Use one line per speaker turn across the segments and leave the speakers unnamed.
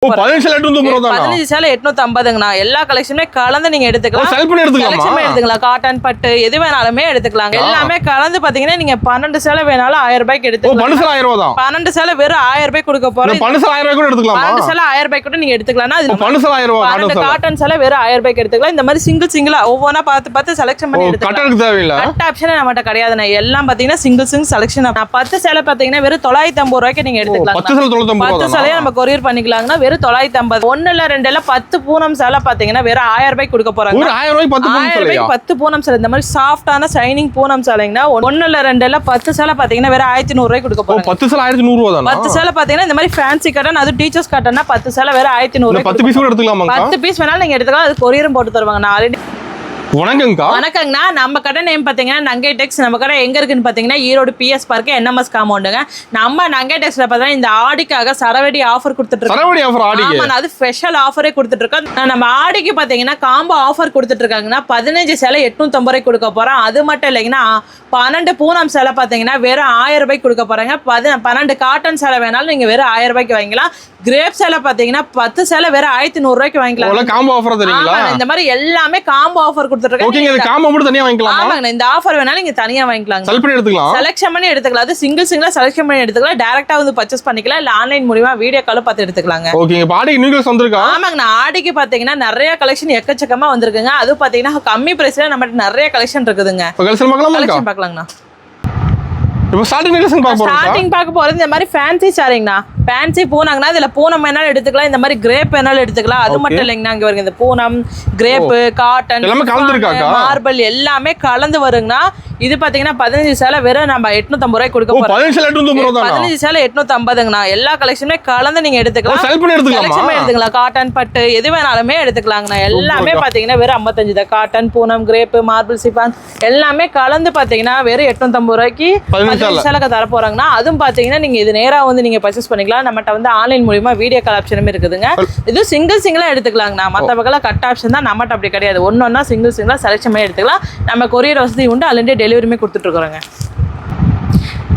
15
சேலை 850ங்கண்ணா. எல்லா கலெக்ஷனுமே கலந்து நீங்க எடுத்துக்கலாம். எடுத்துக்கலாம். காட்டன் பட்டு எது வேணாலுமே எடுத்துக்கலாம். எல்லாமே கலந்து பாத்தீங்கன்னா நீங்க 12 சேலை வேணாலும் 1000 ரூபாய்க்கு எடுத்துக்கலாம். 12 சேலை வெறும் 1000 ரூபாய் கொடுக்க போறோம். 12 சேலை 1000 ரூபாய் கூட நீங்க எடுத்துக்கலாம். 12 காட்டன் சேலை வெறும் 1000 ரூபாய்க்கு எடுத்துக்கலாம். இந்த மாதிரி சிங்கிளா ஒவ்வொன்னா பார்த்து செலக்ஷன் பண்ணி எடுத்துக்கலாம். கட் ஆப்ஷன் நம்மகிட்ட கிடையாதுண்ணா. எல்லாம் பாத்தீங்கன்னா சிங்கிள் செலக்ஷன். 10 சேலை பாத்தீங்கன்னா வெறும் 950 ரூபாய்க்கு நீங்க எடுத்துக்கலாம். 10 சேலையை நம்ம கொரியர் பண்ணிக்கலாங்கன்னா வெறும் 950. 1 இல்ல 2 இல்ல 10 பூனம் சேலை பாத்தீங்கன்னா வெறும் 1000 ரூபாய்க்கு கொடுக்க போறாங்க. 1000 ரூபாய்க்கு 10 பூனம் சேலை. இந்த மாதிரி சாஃப்டான ஷைனிங் பூனம் சேலைங்கன்னா 1 இல்ல 2 இல்ல 10 சேலை பாத்தீங்கன்னா வெறும் 1100 ரூபாய்க்கு கொடுக்க போறாங்க.
10 சேலை 1100 ரூபாய் தான்.
10 சேலை பாத்தீங்கன்னா இந்த மாதிரி ஃபேன்சி காட்டன், அது டீச்சர்ஸ் காட்டன்னா 10 சேலை வெறும் 1100 ரூபாய்.
10 பீஸ் கூட எடுத்துக்கலாமா?
10 பீஸ் வேணாலும் நீங்க எடுத்துக்கலாம். அது கொரியரும் போட்டு தருவாங்க. நான் ஆல்ரெடி வணக்கங்கண்ணா. நம்ம கடை நேம் பாத்தீங்கன்னா நங்கை டெக்ஸ். நம்ம கடை எங்க இருக்குன்னு பாத்தீங்கன்னா ஈரோடு PS பார்க் NMS காம்பவுண்டுங்க. நம்ம நங்கை டெக்ஸ்ல பார்த்தா இந்த ஆடிக்காக சரவெடி ஆஃபர் கொடுத்துட்டு இருக்கோம். அது ஸ்பெஷல் ஆஃபரே கொடுத்துட்டு இருக்கோம். நம்ம ஆடிக்கு பாத்தீங்கன்னா காம்போ ஆஃபர் கொடுத்துட்டு இருக்காங்கன்னா 15 சேலை 850 ரூபாய் கொடுக்க போறோம். அது மட்டும் இல்லைங்கன்னா 12 பூனம் சேலை பாத்தீங்கன்னா வெறும் 1000 ரூபாய்க்கு கொடுக்க போறாங்க. 12 காட்டன் சேலை வேணாலும் நீங்க வெறும் 1000 ரூபாய்க்கு வாங்கிக்கலாம். கிரேப் சேலை பாத்தீங்கன்னா 10 சேலை வெறும் 1100 ரூபாய்க்கு வாங்கிக்கலாம். இந்த மாதிரி எல்லாமே காம்போ ஆஃபர் கொடுத்துட்டு இருக்காங்க.
இது காம்போ மட்டும் தனியா வாங்கிக்கலாமா?
ஆமாங்க. இந்த ஆஃபர் வேணாலும் நீங்க தனியா வாங்கிக்கலாம்.
செலக்ஷன்
பண்ணி எடுத்துக்கலாம். அது சிங்கிளா செலக்ஷன் பண்ணி எடுத்துக்கலாம். டைரக்டா வந்து பர்ச்சேஸ் பண்ணிக்கலாம். இல்ல ஆன்லைன் மூலமா வீடியோ கால் பார்த்து எடுத்துக்கலாங்க.
ஓகேங்க. ஆடிக்கு நியூஸ் வந்திருக்கா?
ஆமாங்க. ஆடிக்கு பாத்தீங்கன்னா நிறைய கலெக்ஷன் எக்கச்சக்கமா வந்திருக்குங்க. அது பாத்தீங்கன்னா கம்மி பிரைஸ்ல நம்மகிட்ட நிறைய கலெக்ஷன் இருக்குதுங்க. கலெக்ஷன் பார்க்கலாங்கண்ணா.
இப்போ
ஸ்டார்டிங் பார்க்க போறது இந்த மாதிரி ஃபேன்சி சாரிங்கண்ணா. ஃபேன்சி பூனாங்கண்ணா. இதுல பூனம் வேணாலும் எடுத்துக்கலாம். இந்த மாதிரி கிரேப் வேணாலும் எடுத்துக்கலாம். அது மட்டும் இல்லைங்கண்ணா. இங்க வருங்க இந்த பூனம், கிரேப், காட்டன், மார்பிள் எல்லாமே கலந்து வருங்கண்ணா. இது பாத்தீங்கன்னா 15 சேலை வெறும் நம்ம 850 ரூபாய் கொடுக்க போறோம். 15 சேலை 850ங்கண்ணா. எல்லா கலெக்ஷனுமே கலந்து நீங்க எடுத்துக்கலாம். எடுத்துக்கலாம். காட்டன் பட்டு எது வேணாலுமே எடுத்துக்கலாங்கண்ணா. எல்லாமே பாத்தீங்கன்னா வெறும் 55 தான். Cotton, Poonam, crepe, marble, chiffon எல்லாமே கலந்து பாத்தீங்கன்னா வெறும் 850 ரூபாய்க்கு 15 சேலைக்கு தர போறாங்கன்னா. அதுவும் பாத்தீங்கன்னா நீங்க இது நேரா வந்து நீங்க பர்ச்சேஸ் பண்ணிக்கலாம். நம்மகிட்ட வந்து ஆன்லைன் மூலமா வீடியோ கால் ஆப்ஷனுமே இருக்குதுங்க. இது சிங்கிளா எடுத்துக்கலாங்கண்ணா. மற்ற பக்கம் கட் ஆப்ஷன் தான். நம்மகிட்ட அப்படி கிடையாது. ஒன்னொன்னா சிங்கிளா செலக்ஷன் பண்ணி எடுத்துக்கலாம். நம்ம கொரியர் வசதி உண்டு. ஆல்ரெடி டெலிவரியுமே கொடுத்துட்டு இருக்கிறோங்க.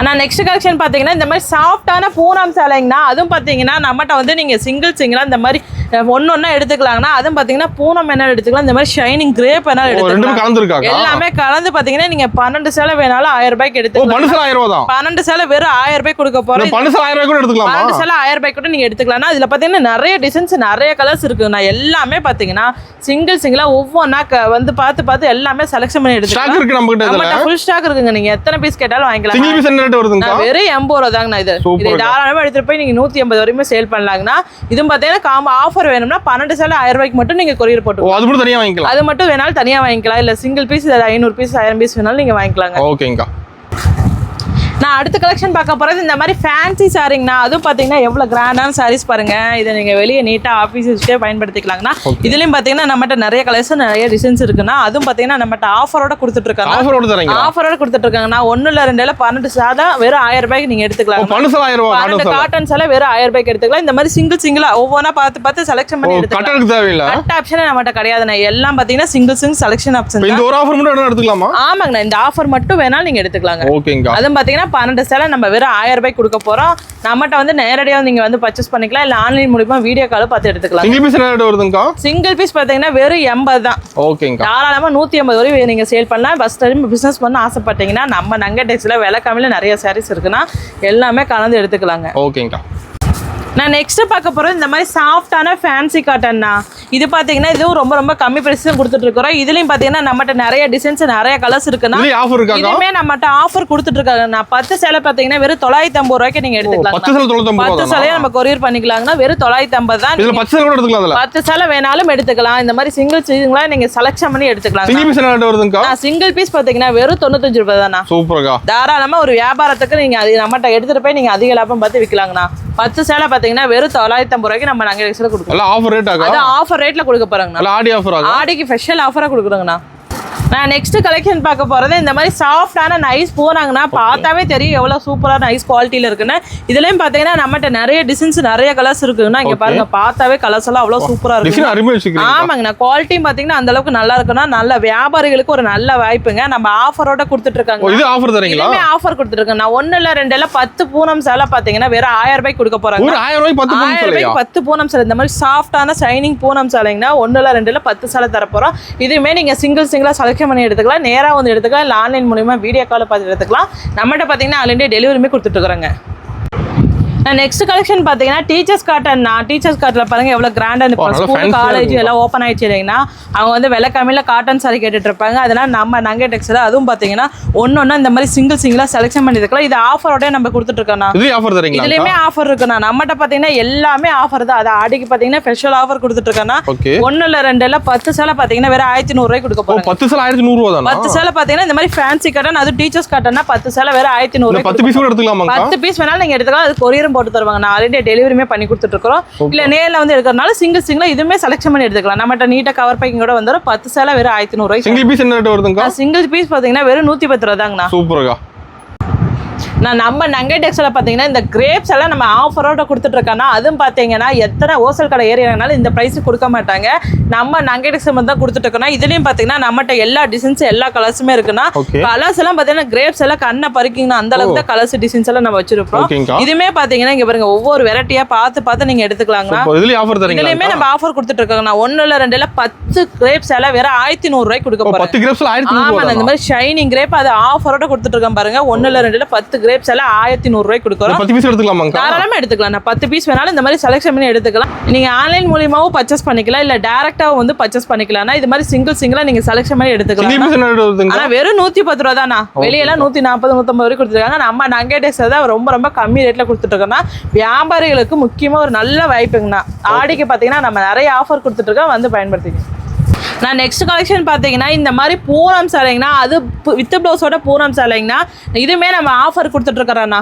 ஆனால் நெக்ஸ்ட் கலெக்ஷன் பார்த்தீங்கன்னா இந்த மாதிரி சாஃப்டான பூனம் சேலைங்கண்ணா. அதுவும் பார்த்தீங்கன்னா நம்மகிட்ட வந்து நீங்கள் சிங்கிளா இந்த மாதிரி ஒன்னொன்னா எடுத்துக்கலாங்கண்ணா. அதுவும் பார்த்தீங்கன்னா பூனம் வேணாலும் எடுத்துக்கலாம். இந்த மாதிரி ஷைனிங் கிரேப் வேணாலும் எடுத்துக்கலாம். எல்லாமே கலந்து பார்த்தீங்கன்னா நீங்க 12 சேலை வேணாலும் 1000 ரூபாய்க்கு எடுத்துக்கலாம். 12 சேலை வெறும் 1000 ரூபாய் கொடுக்க போறோம். 12 சேலை 1000 ரூபாய் கூட நீங்க எடுத்துக்கலாம். இதுல பாத்தீங்கன்னா நிறைய டிசைன்ஸ், நிறைய கலர்ஸ் இருக்குண்ணா. எல்லாமே பாத்தீங்கன்னா சிங்கிளா ஒவ்வொன்னா வந்து பார்த்து எல்லாமே செலக்ஷன் பண்ணி எடுத்துக்கலாம். ஃபுல் ஸ்டாக் இருக்குங்க. நீங்க எத்தனை பீஸ் கேட்டாலும் வாங்கிக்கலாம். வெறும் 80 ரூபா தாங்கண்ணா. இது தாராளமா எடுத்துட்டு போய் நீங்க 180 வரைக்கும் சேல் பண்ணலாங்கண்ணா. இதுவும் பாத்தீங்கன்னா காம்போ ஆஃபர் வேணும்னா 12 சேலை 1000 ரூபாய்க்கு மட்டும் நீங்க கொரியர் போட்டு அது மட்டும் வேணாலும் தனியா வாங்கிக்கலாம். இல்ல சிங்கிள் பீஸ் 500 பீஸ் 1000 பீஸ் வேணாலும் நீங்க வாங்கிக்கலாங்க.
ஓகேங்கா.
நான் அடுத்த கலெக்ஷன் பார்க்க போறது இந்த மாதிரி ஃபேன்சி சாரிங்கண்ணா. அதுவும் பாத்தீங்கன்னா எவ்வளவு கிராண்டான சாரீஸ் பாருங்க. இதை நீங்க வெளியே நீட்டா ஆஃபீஸ்க்கே பயன்படுத்திக்கலாங்கண்ணா. இதுலயும் பாத்தீங்கன்னா நம்மகிட்ட நிறைய கலெக்ஷன், நிறைய டிசைன்ஸ் இருக்குண்ணா. அதுவும் பாத்தீங்கன்னா நம்மகிட்ட ஆஃபரோட கொடுத்துட்டு இருக்காங்க. ஆஃபரோட கொடுத்துட்டு இருக்காங்கண்ணா. 1 இல்ல 2 இல்ல 12 சேலை வெறும் 1000 ரூபாய்க்கு நீங்க எடுத்துக்கலாம். 12 காட்டன் சேலை வெறும் 1000 ரூபாய்க்கு எடுத்துக்கலாம். இந்த மாதிரி சிங்கிளா ஒவ்வொன்னா பார்த்து செலக்ஷன் பண்ணி எடுத்துக்கலாம். கட் ஆப்ஷன் நம்மகிட்ட கிடையாதுண்ணா. எல்லாம் பாத்தீங்கன்னா சிங்கிள் செலக்ஷன் ஆப்ஷன்.
இந்த ஒரு ஆஃபர் மட்டும் எடுத்துக்கலாமா?
ஆமாங்கண்ணா. இந்த ஆஃபர் மட்டும் வேணாலும் நீங்க எடுத்துக்கலாங்க. அதுவும் பாத்தீங்கன்னா 12 சேலை நம்ம வெறும் 1000 ரூபாய் கொடுக்க போறோம். நம்மகிட்ட வந்து நேரடியா நீங்க வந்து பர்ச்சேஸ் பண்ணிக்கலாம். இல்ல ஆன்லைன் மூலமா வீடியோ கால் பார்த்து எடுத்துக்கலாம். சிங்கிள் பீஸ் பாத்தீங்கன்னா வெறும் 80 தான். தாராளமா 180 வரை நீங்க சேல் பண்ணலாம். ஃபர்ஸ்ட் டைம் பிசினஸ் பண்ண ஆசைப்பட்டீங்கன்னா நம்ம நங்கை டெக்ஸ்ல விலை கம்மியில நிறைய சாரீஸ் இருக்குன்னா எல்லாமே கலந்து எடுத்துக்கலாங்க.
ஓகேங்கா.
நான் நெக்ஸ்ட் பார்க்க போறது இந்த மாதிரி சாஃப்டான ஃபேன்சி காட்டன்னா. இது பாத்தீங்கன்னா இதுவும் ரொம்ப கம்மி பிரைஸ் தான் கொடுத்துட்டு இருக்கோம். இதுலயும் பாத்தீங்கன்னா நம்மகிட்ட நிறைய டிசைன்ஸ், நிறைய கலர்ஸ் இருக்குன்னா இதுமே நம்மகிட்ட ஆஃபர் கொடுத்துட்டு இருக்காங்க. நான் 10 சேலை பாத்தீங்கன்னா வெறும் 950 ரூபாய்க்கு நீங்க எடுத்துக்கலாம். 10 சேலையை நம்ம கொரியர் பண்ணிக்கலாங்கன்னா வெறும் 950 தான். 10 சேலை வேணாலும் எடுத்துக்கலாம். இந்த மாதிரி சிங்கிளா நீங்க செலக்ஷன் பண்ணி எடுத்துக்கலாம். சிங்கிள் பீஸ் பாத்தீங்கன்னா வெறும் 95 ரூபாய் தானா. தாராளமா ஒரு வியாபாரத்துக்கு நீங்க நம்மகிட்ட எடுத்துட்டு போய் நீங்க அதிக லாபம் பார்த்து விற்கலாங்கண்ணா. 10 சேலை பாத்தீங்கன்னா வெறும் 950 ரூபாய்க்கு நம்ம நங்கை டெக்ஸ்ல கொடுக்கலாம். ஆஃபர் ரேட்ல கொடுக்க போறாங்கண்ணா. ஆடிக்கு ஸ்பெஷல் ஆஃபரா கொடுக்குறோங்கண்ணா. நான் நெக்ஸ்ட் கலெக்ஷன் பார்க்க போறது இந்த மாதிரி சாஃப்டான நைஸ் போனாங்கன்னா பார்த்தாவே தெரியும் எவ்வளவு சூப்பரா நைஸ் குவாலிட்டியில இருக்குன்னு. இதுலயும் பாத்தீங்கன்னா நம்மகிட்ட நிறைய டிசைன்ஸ் நிறைய கலர்ஸ் இருக்குன்னா இங்க பாருங்க பார்த்தாவே கலர்ஸ் எல்லாம் அவ்வளவு சூப்பரா இருக்கு. ஆமாங்கண்ணா குவாலிட்டியும் பாத்தீங்கன்னா அந்த அளவுக்கு நல்லா இருக்குன்னா நல்ல வியாபாரிகளுக்கு ஒரு நல்ல வாய்ப்புங்க. நம்ம ஆஃபரோட கொடுத்துட்டு இருக்காங்க.
இது ஆஃபர் தரீங்களா?
ஆஃபர் கொடுத்துட்டு இருக்கேன். நான் 1 இல்ல 2 இல்ல 10 பூனம் சேலை பாத்தீங்கன்னா வெறும் 1000 ரூபாய்க்கு கொடுக்க போறாங்க.
1000 ரூபாய்க்கு
10 பூனம் சேலை. இந்த மாதிரி சாஃப்டான ஷைனிங் பூனம் சேலைங்கன்னா 1 இல்ல 2 இல்ல 10 சேலை தர போறோம். இதுமே நீங்க சிங்கிளா செலக்ட் பண்ணி எடுத்துக்கலாம், நேரா வந்து எடுத்துக்கலாம், இல்ல ஆன்லைன் மூலமா வீடியோ கால் பார்த்து எடுத்துக்கலாம். நம்மகிட்ட பாத்தீங்கன்னா ஆல் இந்தியா டெலிவரியுமே கொடுத்துட்டு இருக்கிறாங்க. நெக்ஸ்ட் கலெக்ஷன் பாத்தீங்கன்னா டீச்சர்ஸ் காட்டன். டீச்சர்ஸ் காட்டன்ல பாருங்க எவ்வளவு கிராண்டா இந்த ஸ்கூல் காலேஜ் எல்லாம் ஓப்பன் ஆயிடுச்சு இல்லைங்கன்னா அவங்க வந்து விலை கம்மியில காட்டன் சாரி கேட்டுட்டு இருப்பாங்க. அதனால நம்ம நங்கை டெக்ஸ்ல அதுவும் பாத்தீங்கன்னா ஒன்னொன்னா இந்த மாதிரி சிங்கிளா செலக்ஷன் பண்ணி இருக்கலாம். இது ஆஃபரோட நம்ம கொடுத்துட்டு இருக்கோம். இதுலயுமே ஆஃபர் இருக்குண்ணா. நம்மகிட்ட பாத்தீங்கன்னா எல்லாமே ஆஃபர் தான். அது ஆடிக்கு பாத்தீங்கன்னா ஸ்பெஷல் ஆஃபர் கொடுத்துட்டு இருக்கோம்னா 1 இல்ல 2 இல்ல 10 சேலை பாத்தீங்கன்னா வேற 1100 ரூபாய்க்கு கொடுக்க போறோம்.
10 சேலை 1100 ரூபாய் தான்.
10 சேலை பாத்தீங்கன்னா இந்த மாதிரி ஃபேன்சி காட்டன், அது டீச்சர்ஸ் காட்டன்னா 10 சேலை வேற 1100 ரூபாய்.
10 பீஸ் கூட எடுத்துக்கலாமா?
10 பீஸ் வேணாலும் நீங்க எடுத்துக்கலாம். அது கொரியரும் போட்டு தருவாங்க. நான் ஆல்ரெடி டெலிவரியுமே பண்ணி கொடுத்துட்டு இருக்கோம். இல்ல நேர்ல வந்து எடுக்கிறதுனால சிங்கிளா இதுமே செலக்ஷன் பண்ணி எடுத்துக்கலாம். நம்மகிட்ட நீட்டா கவர் பேக்கிங் கூட வந்துரும். 10 சேலை வெறும் 1100 ரூபாய்.
சிங்கிள் பீஸ் என்ன ரேட் வருதுங்க?
சிங்கிள் பீஸ் பாத்தீங்கன்னா வெறும் 110 ரூபாய் தாங்கண்ணா.
சூப்பர்ங்க.
நம்ம நங்கை டெக்ஸ்ல பாத்தீங்கன்னா இந்த கிரேப்ஸ் எல்லாம் நம்ம ஆஃபரோட கொடுத்துட்டு இருக்கோம்னா அதுவும் பாத்தீங்கன்னா எத்தனை ஹோல்சேல் கடை ஏரியானாலும் இந்த பிரைஸ் கொடுக்க மாட்டாங்க. நம்ம நங்கை டெக்ஸ் தான் கொடுத்துட்டு இருக்கோம். இதுலயும் பாத்தீங்கன்னா நம்மகிட்ட எல்லா டிசைன்ஸ் எல்லா கலர்ஸுமே இருக்குன்னா கலர்ஸ் எல்லாம் பாத்தீங்கன்னா கிரேப்ஸ் எல்லாம் கண்ணை பறிக்கீங்கன்னா அந்த அளவுக்கு தான் கலர்ஸ் டிசைன்ஸ் எல்லாம் நம்ம வச்சிருப்போம். இதுமே பாத்தீங்கன்னா இங்க பாருங்க ஒவ்வொரு வெரைட்டியா பார்த்து நீங்க எடுத்துக்கலாங்கன்னா இதுலயுமே நம்ம ஆஃபர் கொடுத்துட்டு இருக்கோம். 1 இல்ல 2 இல்ல 10 கிரேப்ஸ் எல்லாம் வேற 1100 ரூபாய்க்கு கொடுக்க போறோம்.
10 கிரேப்ஸ்ல 1100.
ஆமா இந்த மாதிரி ஷைனிங் கிரேப் அது ஆஃபரோட கொடுத்துட்டு இருக்கோம் பாருங்க. 1 இல்ல 2 இல்ல 10 கிரேப்ஸ் எல்லாம் 1100 ரூபாய்க்கு கொடுக்குறோம்.
10 பீஸ் எடுத்துக்கலாமா?
தாராளமா எடுத்துக்கலாம். நான் 10 பீஸ் வேணாலும் இந்த மாதிரி செலக்ஷன் பண்ணி எடுத்துக்கலாம். நீங்க ஆன்லைன் மூலமாவும் பர்ச்சேஸ் பண்ணிக்கலாம், இல்ல டைரக்டாவும் வந்து பர்ச்சேஸ் பண்ணிக்கலாம். இது மாதிரி சிங்கிளா நீங்க செலக்ஷன் பண்ணி எடுத்துக்கலாம். ஆனா வெறும் 110 ரூபாய் தானா. வெளியெல்லாம் 140 150 வரைக்கும் கொடுத்துருக்காங்க. நம்ம நங்கை டெக்ஸ் தான் ரொம்ப கம்மி ரேட்ல கொடுத்துட்டு இருக்கோம்னா வியாபாரிகளுக்கு முக்கியமா ஒரு நல்ல வாய்ப்புங்கண்ணா. ஆடிக்கு பாத்தீங்கன்னா நம்ம நிறைய ஆஃபர் கொடுத்துட்டு இருக்கோம், வந்து பயன்படுத்திங்க. நான் நெக்ஸ்ட் கலெக்ஷன் பார்த்தீங்கன்னா இந்த மாதிரி பூனம் சேலைங்கன்னா அது வித் பிளவுஸோட பூனம் சேலைங்கன்னா இதுவுமே நம்ம ஆஃபர் கொடுத்துட்டு இருக்கிறோம்னா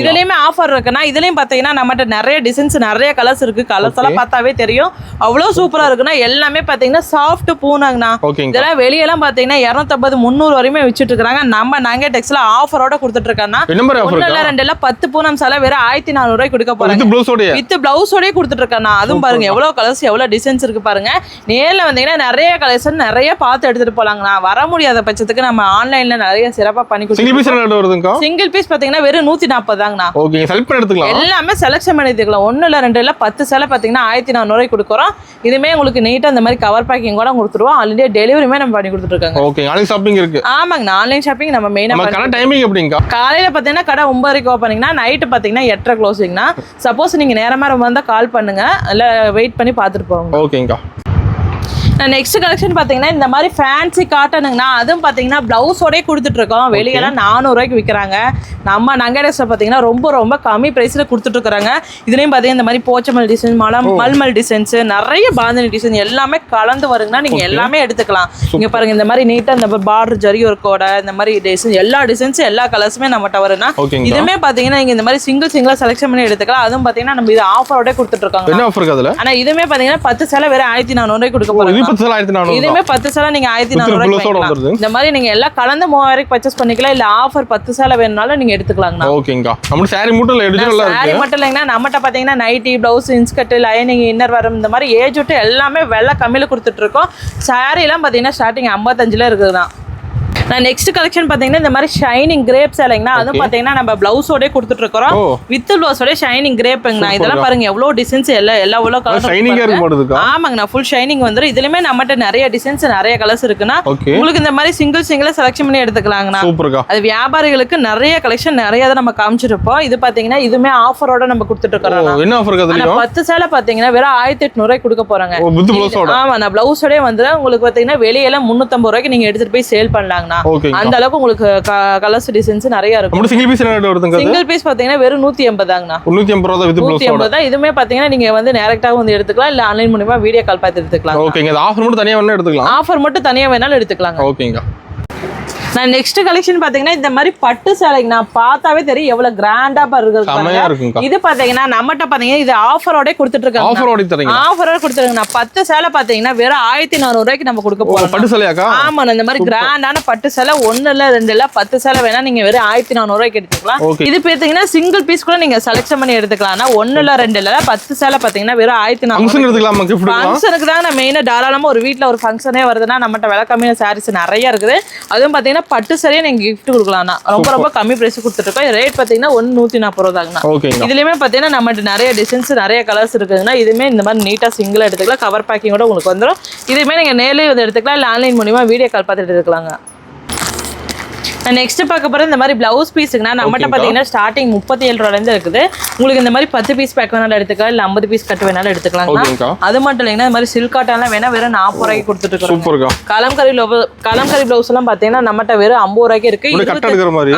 இதுலயுமே ஆஃபர் இருக்குன்னா இதுலயும் பார்த்தீங்கன்னா நம்மகிட்ட நிறைய டிசைன்ஸ் நிறைய கலர்ஸ் இருக்கு. கலர்ஸ் எல்லாம் பார்த்தாவே தெரியும் அவ்வளோ சூப்பரா இருக்குன்னா எல்லாமே பார்த்தீங்கன்னா சாஃப்ட் பூனாங்கண்ணா. இதெல்லாம் வெளியெல்லாம் பார்த்தீங்கன்னா 250 300 வரையுமே வச்சுட்டு இருக்காங்க. நம்ம நங்கை டெக்ஸ்ல ஆஃபரோட கொடுத்துட்டு இருக்கோம்னா 1 இல்ல 2 இல்ல 10 பூனம் சேலை வேற 1400 ரூபாய் கொடுக்க போறாங்க. வித் பிளவுஸோடய கொடுத்துட்டு இருக்காங்க. அதுவும் பாருங்க எவ்வளவு கலர்ஸ் எவ்வளவு டிசைன்ஸ் இருக்கு பாருங்க. நேர்ல வந்தீங்கன்னா நிறைய கலெக்ஷன் நிறைய பார்த்து எடுத்துட்டு போலாங்கண்ணா. வர முடியாத பட்சத்துக்கு நம்ம ஆன்லைன்ல நிறைய சிறப்பா பண்ணி கொடுத்துருக்கோம். சிங்கிள் பீஸ் பாத்தீங்கன்னா வெறும் 140 தாங்கண்ணா. எல்லாமே செலக்ஷன் பண்ணி எடுத்துக்கலாம். 1 இல்ல 2 இல்ல 10 சேலை பாத்தீங்கன்னா 1400 ரூபாய் கொடுக்குறோம். இதுமே உங்களுக்கு நீட்டா இந்த மாதிரி கவர் பேக்கிங் கூட கொடுத்துருவோம். ஆல் இந்தியா டெலிவரியுமே நம்ம பண்ணி கொடுத்துட்டு இருக்காங்க.
ஓகே, ஆன்லைன் ஷாப்பிங் இருக்கு.
ஆமாங்கண்ணா ஆன்லைன் ஷாப்பிங் நம்ம மெயினா
கடை டைமிங் எப்படிங்க?
காலையில பாத்தீங்கன்னா கடை 9 வரைக்கும் ஓப்பனிங்னா, நைட்டு பாத்தீங்கன்னா 8:30 க்ளோசிங்னா. சப்போஸ் நீங்க நேரமா வந்தா கால் பண்ணுங்க, இல்ல வெயிட் பண்ணி பார்த்துட்டு போங்க.
ஓகேங்கா.
நெக்ஸ்ட் கலெக்ஷன் பாத்தீங்கன்னா இந்த மாதிரி ஃபேன்சி காட்டனுங்கண்ணா. அதுவும் பாத்தீங்கன்னா பிளவுஸோடய கொடுத்துட்டு இருக்கோம். வெளியெல்லாம் 400 ரூபாய்க்கு விற்கிறாங்க. நம்ம நங்கை டெக்ஸ்ல பாத்தீங்கன்னா ரொம்ப கம்மி பிரைஸ்ல கொடுத்துட்டு இருக்காங்க. இதுலயும் பாத்தீங்கன்னா இந்த மாதிரி போச்சமல் டிசைன், மல்மல் டிசைன்ஸ், நிறைய பாந்தினி டிசைன் எல்லாமே கலந்து வருங்கன்னா நீங்க எல்லாமே எடுத்துக்கலாம். இங்க பாருங்க இந்த மாதிரி நீட்டா இந்த பார்டர் ஜரி ஒர்க்கோட இந்த மாதிரி டிசைன் எல்லா டிசைன்ஸ் எல்லா கலர்ஸுமே நம்மகிட்ட வரும்னா இதுமே பாத்தீங்கன்னா நீங்க இந்த மாதிரி சிங்கிளா செலக்ஷன் பண்ணி எடுத்துக்கலாம். அதுவும் பாத்தீங்கன்னா நம்ம இது ஆஃபரோட கொடுத்துட்டு இருக்காங்க. ஆனா இதுமே பாத்தீங்கன்னா 10 சேலை வேற 1400 ரூபாய் கொடுக்க போறாங்க. இதுமே 10 சேலை நீங்க 1400 ரூபாய். இந்த மாதிரி நீங்க எல்லாம் கலந்து 3000 பர்ச்சேஸ் பண்ணிக்கலாம். இல்ல ஆஃபர் 10 சேலை வேணும்னாலும் நீங்க எடுத்துக்கலாங்கண்ணா.
ஓகேங்கா. நம்ம சாரி மட்டும் இல்ல எடுத்துக்கலாம்.
சாரி மட்டும் இல்லைங்கண்ணா, நம்மகிட்ட பாத்தீங்கன்னா nighty, blouse, inskirt, lining, inner வரம் இந்த மாதிரி ஏஜ் விட்டு எல்லாமே விலை கம்மியில கொடுத்துட்டு இருக்கோம். சாரி எல்லாம் பாத்தீங்கன்னா ஸ்டார்டிங் 55ல இருக்குதுதான். நான் நெக்ஸ்ட் கலெக்ஷன் பாத்தீங்கன்னா இந்த மாதிரி ஷைனிங் கிரேப் சேலைங்கண்ணா. அதுவும் பாத்தீங்கன்னா நம்ம பிளவுஸோட கொடுத்துட்டு இருக்கோம். வித் பிளவுஸோட ஷைனிங் கிரேப்ங்கண்ணா. இதெல்லாம் பாருங்க எவ்வளவு டிசைன்ஸ் எல்லா எவ்வளவு கலர். ஆமாங்கண்ணா ஃபுல் ஷைனிங் வந்துரும். இதுலயுமே நம்மகிட்ட நிறைய டிசைன்ஸ் நிறைய கலர்ஸ் இருக்குன்னா உங்களுக்கு இந்த மாதிரி சிங்கிளா செலக்ஷன் பண்ணி எடுத்துக்கலாங்கண்ணா. அது வியாபாரிகளுக்கு நிறைய கலெக்ஷன் நிறைய நம்ம காமிச்சிருப்போம். இது பாத்தீங்கன்னா இதுமே ஆஃபரோட நம்ம கொடுத்துட்டு இருக்கோம். 10 சேலை பாத்தீங்கன்னா வெறும் 1800 ரூபாய் கொடுக்க போறாங்க. ஆமா நான் பிளவுஸோட வந்து உங்களுக்கு பாத்தீங்கன்னா வெளியெல்லாம் 350 ரூபாய்க்கு நீங்க எடுத்துட்டு போய் சேல் பண்ணலாங்கண்ணா. அந்த அளவுக்கு உங்களுக்கு கலர்ஸ் டிசைன்ஸ் நிறைய இருக்கும். சிங்கிள் பீஸ் என்ன வருதுங்க? சிங்கிள் பீஸ் பாத்தீங்கன்னா வெறும் 180 தாங்கண்ணா. 180 ரூபாய் வித் ப்ளவுஸ் 180 தான். இதுமே பாத்தீங்கன்னா நீங்க வந்து டைரக்டா வந்து எடுத்துக்கலாம், இல்ல ஆன்லைன் மூலமா வீடியோ கால் பார்த்து எடுத்துக்கலாம்.
ஓகேங்க. ஆஃபர் மட்டும் தனியா வேணா எடுத்துக்கலாம்.
ஆஃபர் மட்டும் தனியா வேணாலும் எடுத்துக்கலாம்.
ஓகேங்க.
நான் நெக்ஸ்ட் கலெக்ஷன் பாத்தீங்கன்னா இந்த மாதிரி பட்டு சேலைங்க நான் பார்த்தாவே தெரியும் எவ்வளவு கிராண்டா
செமையா இருக்குங்கக்கா.
இது பாத்தீங்கன்னா நம்மகிட்ட பாத்தீங்கன்னா இது ஆஃபரோட கொடுத்துட்டு இருக்காங்க.
ஆஃபரோட தரீங்க?
ஆஃபரோட கொடுத்துருக்காங்க. 10 சேலை பாத்தீங்கன்னா வெறும் 1400 ரூபாய்க்கு நம்ம கொடுக்க போறோம்.
பட்டு சேலையாக்கா?
ஆமா, இந்த மாதிரி கிராண்டான பட்டு சேலை 1 இல்ல 2 இல்ல 10 சேலை வேணா நீங்க வெறும் 1400 ரூபாய்க்கு எடுத்துக்கலாம். இது பாத்தீங்கன்னா சிங்கிள் பீஸ் கூட நீங்க செலக்ஷன் பண்ணி எடுத்துக்கலாம். ஆனா 1 இல்ல 2 இல்ல 10 சேலை பாத்தீங்கன்னா வெறும் 1400
எடுத்துக்கலாமா?
ஃபங்க்ஷனுக்கு தான் நான் மெயினா தாராளமா ஒரு வீட்ல ஒரு ஃபங்க்ஷனே வருதுன்னா நம்மகிட்ட விலை கம்மியான சாரீஸ் நிறைய இருக்குது. அதுவும் பாத்தீங்கன்னா பட்டு சேலையே நீங்க gift கொடுக்கலாம். ரொம்ப கம்மி பிரைஸ் கொடுத்துட்டு இருக்கோம். ரேட் பாத்தீங்கன்னா 140 ரூபாய்ங்க. இதுலயுமே பாத்தீங்கன்னா நம்மகிட்ட நிறைய டிசைன்ஸ் நிறைய கலர்ஸ் இருக்குதுன்னா இதுமே இந்த மாதிரி நீட்டா சிங்கிளா எடுத்துக்கலாம். கவர் பேக்கிங்கோட உங்களுக்கு வந்துடும். இதுமே நீங்க நேர்லயே வந்து எடுத்துக்கலாம், இல்ல ஆன்லைன் மூலியமா வீடியோ கால் பார்த்துட்டு எடுத்துக்கலாங்க. நெக்ஸ்ட் பார்க்க போறது இந்த மாதிரி பிளவுஸ் பீஸுக்குனா நம்மகிட்ட பாத்தீங்கன்னா ஸ்டார்டிங் 37 ரூபாயில இருந்து இருக்குது. உங்களுக்கு இந்த மாதிரி 10 பீஸ் பேக் வேணாலும் எடுத்துக்கலாம், இல்ல 50 பீஸ் கட் வேணாலும் எடுத்துக்கலாங்க. அது மட்டும் இல்லைன்னா இந்த மாதிரி சில்க் காட்டன்லாம் வேணா வெறும் 40 ரூபாய்க்கு கொடுத்துட்டு இருக்கோம். கலம்கரி பிளவுஸ் எல்லாம் பாத்தீங்கன்னா நம்மகிட்ட வெறும் 50 ரூபாய்க்கு இருக்கு.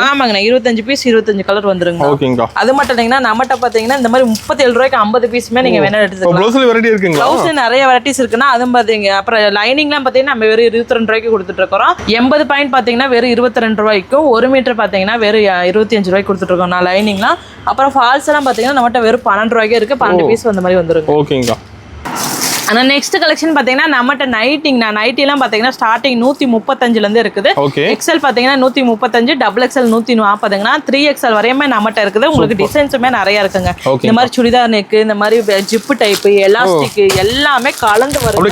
ஆமாங்க, 25 பீஸ் 25 கலர் வந்துருங்க. அது மட்டும் இல்லைன்னா நம்மகிட்ட பாத்தீங்கன்னா இந்த மாதிரி 37 ரூபாய்க்கு 50 பீஸுமே நீங்க வேணா எடுத்துக்கலாம். பிளவுஸ் நிறைய வெரைட்டிஸ் இருக்குன்னா அதுவும் பாத்தீங்க. அப்புறம் லைனிங்லாம் பாத்தீங்கன்னா நம்ம வெறும் 22 ரூபாய்க்கு கொடுத்துட்டு இருக்கோம். 80 பாயிண்ட் பாத்தீங்கன்னா வெறும் 22 ரூபாய்க்கு. 1 மீட்டர் பாத்தீங்கன்னா வெறும் 25 ரூபாய்க்கு கொடுத்துட்டு இருக்கோம். நான் லைனிங்லாம் அப்புறம் ஃபால்ஸ் எல்லாம் பாத்தீங்கன்னா நம்மகிட்ட வெறும் 12 ரூபாய்க்கு இருக்கு. 12 பீஸ் அந்த மாதிரி வந்துருங்க. ஓகேங்களா. ஆனா நெக்ஸ்ட் கலெக்ஷன் பாத்தீங்கன்னா நம்மகிட்ட நைட்டி எல்லாம் பாத்தீங்கன்னா ஸ்டார்டிங் 135 இருந்து இருக்குது. எக்ஸ்எல் பாத்தீங்கன்னா 135, டபுள் எக்ஸ்எல் 140ங்கனா 3XL வரையுமே நம்மகிட்ட இருக்குது. உங்களுக்கு டிசைன்ஸுமே நிறைய இருக்குங்க. இந்த மாதிரி சுடிதார் நெக், இந்த மாதிரி ஜிப் டைப், எலாஸ்டிக் எல்லாமே கலந்து வரும்.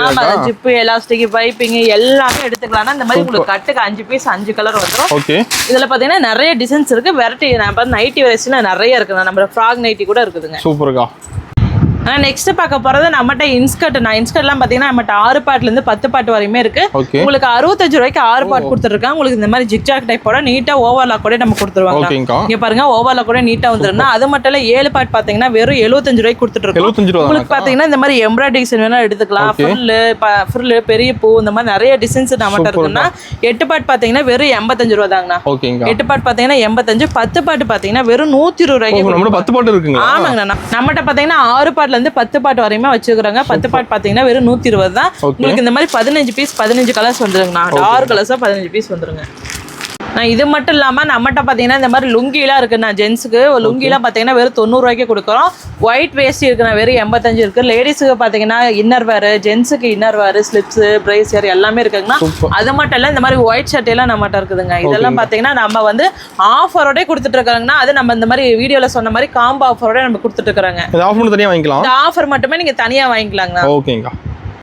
ஆமா, ஜிப், எலாஸ்டிக், பைப்பிங் எல்லாமே எடுத்துக்கலாம். இந்த மாதிரி உங்களுக்கு கட்டுக்கு 5 பீஸ் 5 கலர் வந்துடும். இதுல பாத்தீங்கன்னா நிறைய டிசைன்ஸ் இருக்கு. வெரைட்டி நைட்டி வெரைட்டிஸ்ல நிறைய இருக்குது. நம்ம ஃப்ராக் நைட்டி கூட இருக்குதுங்க. சூப்பர்க்கா. ஆனா நெக்ஸ்ட் பார்க்க போறது நம்மகிட்ட இன்ஸ்கர்ட். இன்ஸ்கர்ட்லாம் பாத்தீங்கன்னா நம்மகிட்ட 6 பாட்ல இருந்து 10 பாட் வரையுமே இருக்கு. உங்களுக்கு 65 ரூபாய்க்கு 6 பாட் கொடுத்துருக்காங்க. உங்களுக்கு இந்த மாதிரி ஜிக்ஜாக் டைப்போட நீட்டா ஓவர்லாக் கூட நம்ம கொடுத்துருவாங்க. இங்க பாருங்க, ஓவர்லாக் கூட நீட்டா வந்துருந்தா. அது மட்டும் இல்ல 7 பாட் பாத்தீங்கன்னா வெறும் 75 ரூபாய்க்கு கொடுத்துட்டு இருக்கோம். உங்களுக்கு பாத்தீங்கன்னா இந்த மாதிரி எம்ப்ராய்டரி டிசைன் வேணா எடுத்துக்கலாம். ஃபுல்லு பெரிய பூ இந்த மாதிரி நிறைய டிசைன்ஸ் நம்மகிட்ட இருக்குன்னா 8 பாட் பாத்தீங்கன்னா வெறும் 85 ரூபா தாங்கண்ணா. 8 பாட் பாத்தீங்கன்னா 85, 10 பாட் பாத்தீங்கன்னா வெறும் 120 ரூபாய்க்கு. 10 பாட் இருக்குங்க. ஆமாங்கண்ணா, நம்மகிட்ட பாத்தீங்கன்னா 6 பாட்ல இருந்து 10 பாட் வரையுமே வச்சுக்கிறாங்க. 10 பாட் பாத்தீங்கன்னா வெறும் 120 தான். உங்களுக்கு இந்த மாதிரி 15 பீஸ் 15 கலர்ஸ் வந்துருங்கண்ணா. டார்க் கலர்ஸா 15 பீஸ் வந்துருங்க. இது மட்டும் இல்லாம நம்மகிட்ட பாத்தீங்கன்னா இந்த மாதிரி லுங்கிலாம் இருக்குண்ணா. ஜென்ஸுக்கு லுங்கிலாம் பாத்தீங்கன்னா வெறும் 90 ரூபாய்க்கு கொடுக்குறோம். ஒயிட் வேஸ்ட் இருக்குண்ணா, வெறும் 85 இருக்கு. லேடிஸுக்கு பாத்தீங்கன்னா இன்னர் வேர், ஜென்ஸுக்கு இன்னர் வேர், ஸ்லிப்ஸ், பிரேசியர் எல்லாமே இருக்குங்கண்ணா. அது மட்டும் இல்ல இந்த மாதிரி ஒயிட் ஷர்ட் எல்லாம் நம்மகிட்ட இருக்குதுங்க. இதெல்லாம் பாத்தீங்கன்னா நம்ம வந்து ஆஃபரோட கொடுத்துட்டு இருக்காங்கன்னா அது நம்ம இந்த மாதிரி வீடியோல சொன்ன மாதிரி காம்போ ஆஃபரோட நம்ம கொடுத்துட்டு இருக்காங்க. இந்த ஆஃபர் மட்டுமே நீங்க தனியா வாங்கிக்கலாங்கண்ணா. ஓகேங்க.